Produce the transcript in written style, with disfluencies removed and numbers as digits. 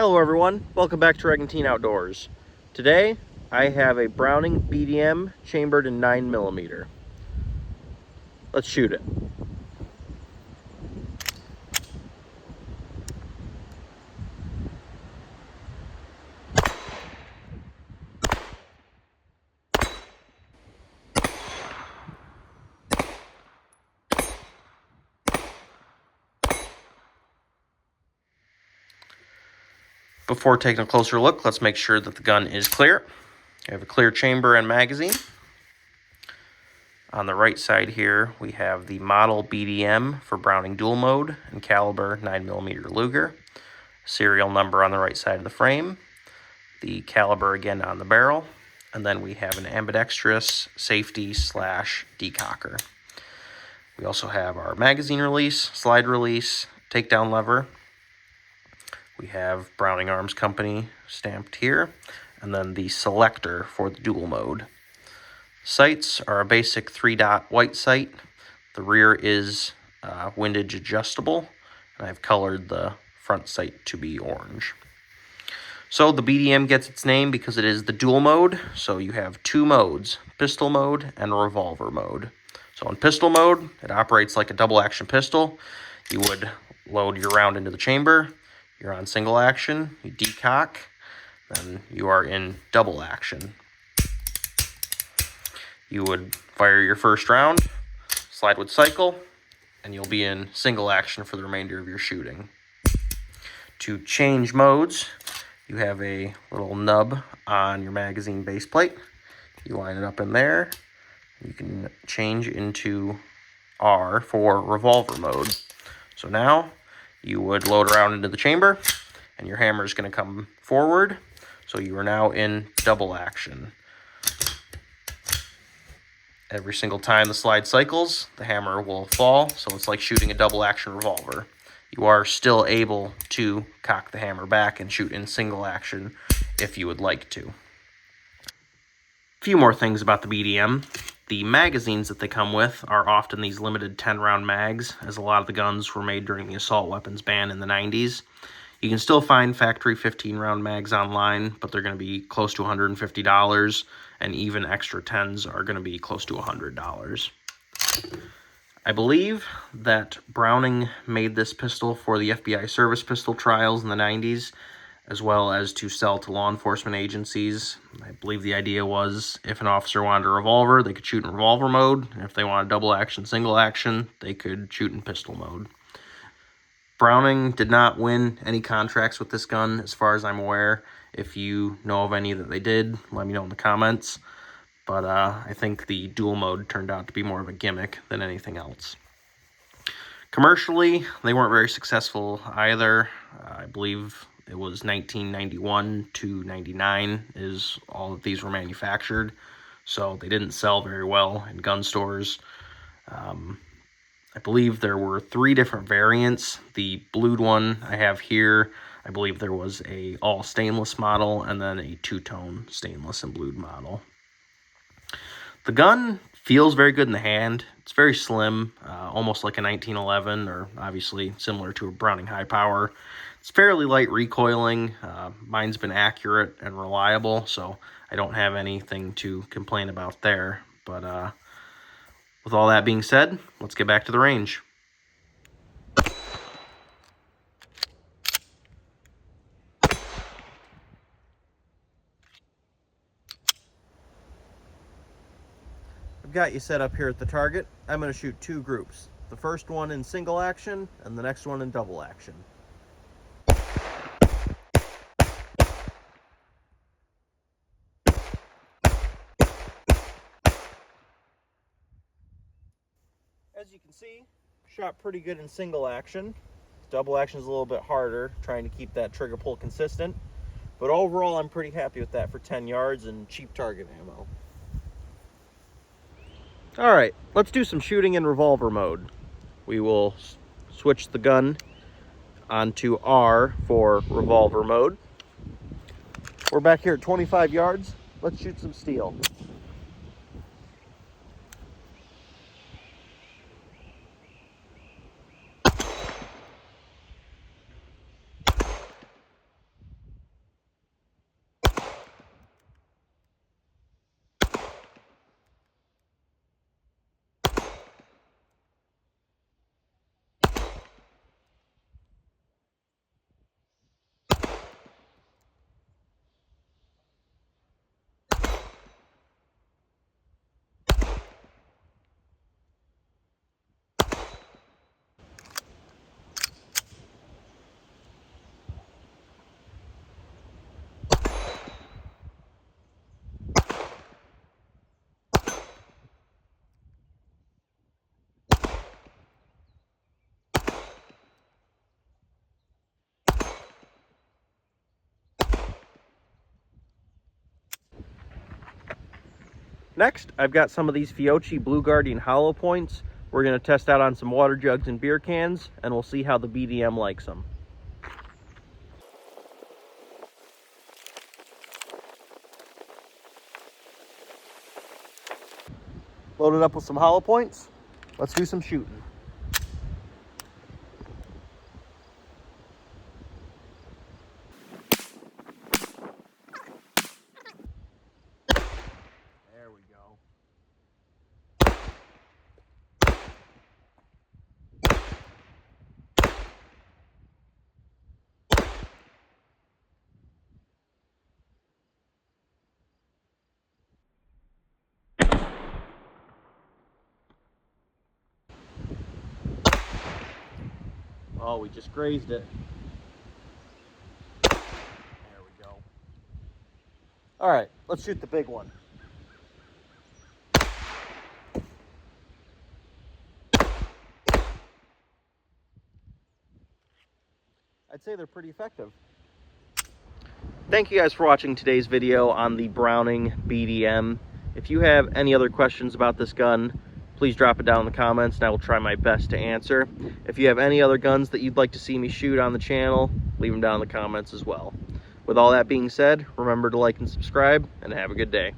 Hello everyone, welcome back to Regentine Outdoors. Today I have a Browning BDM chambered in 9mm. Let's shoot it. Before taking a closer look, let's make sure that the gun is clear. I have a clear chamber and magazine. On the right side here, we have the model BDM for Browning dual mode and caliber 9mm Luger. Serial number on the right side of the frame. The caliber again on the barrel. And then we have an ambidextrous safety / decocker. We also have our magazine release, slide release, takedown lever. We have Browning Arms Company stamped here, and then the selector for the dual mode. Sights are a basic 3-dot white sight. The rear is windage adjustable, and I've colored the front sight to be orange. So the BDM gets its name because it is the dual mode, so you have two modes, pistol mode and revolver mode. So in pistol mode, it operates like a double action pistol. You would load your round into the chamber. You're on single action, you decock, then you are in double action. You would fire your first round, slide would cycle, and you'll be in single action for the remainder of your shooting. To change modes, you have a little nub on your magazine base plate. You line it up in there. You can change into R for revolver mode. So now, you would load around into the chamber, and your hammer is going to come forward, so you are now in double action. Every single time the slide cycles, the hammer will fall, so it's like shooting a double action revolver. You are still able to cock the hammer back and shoot in single action if you would like to. A few more things about the BDM. The magazines that they come with are often these limited 10-round mags, as a lot of the guns were made during the assault weapons ban in the 90s. You can still find factory 15-round mags online, but they're going to be close to $150, and even extra 10s are going to be close to $100. I believe that Browning made this pistol for the FBI service pistol trials in the 90s, as well as to sell to law enforcement agencies. I believe the idea was if an officer wanted a revolver, they could shoot in revolver mode. And if they wanted double action, single action, they could shoot in pistol mode. Browning did not win any contracts with this gun, as far as I'm aware. If you know of any that they did, let me know in the comments. But I think the dual mode turned out to be more of a gimmick than anything else. Commercially, they weren't very successful either. I believe it was 1991 to 99 is all that these were manufactured. So they didn't sell very well in gun stores. I believe there were 3 different variants. The blued one I have here, I believe there was a all stainless model and then a 2-tone stainless and blued model. The gun feels very good in the hand. It's very slim, almost like a 1911, or obviously similar to a Browning high power. It's fairly light recoiling. Mine's been accurate and reliable, so I don't have anything to complain about there. But with all that being said, let's get back to the range. I've got you set up here at the target. I'm going to shoot 2 groups. The first one in single action and the next one in double action. As you can see, shot pretty good in single action. Double action is a little bit harder, trying to keep that trigger pull consistent. But overall, I'm pretty happy with that for 10 yards and cheap target ammo. All right, let's do some shooting in revolver mode. We will switch the gun onto R for revolver mode. We're back here at 25 yards. Let's shoot some steel. Next, I've got some of these Fiocchi Blue Guardian hollow points. We're going to test out on some water jugs and beer cans, and we'll see how the BDM likes them. Loaded up with some hollow points. Let's do some shooting. There we go. Oh, we just grazed it. There we go. All right, let's shoot the big one. I'd say they're pretty effective. Thank you guys for watching today's video on the Browning BDM. If you have any other questions about this gun, please drop it down in the comments and I will try my best to answer. If you have any other guns that you'd like to see me shoot on the channel, leave them down in the comments as well. With all that being said, remember to like and subscribe, and have a good day.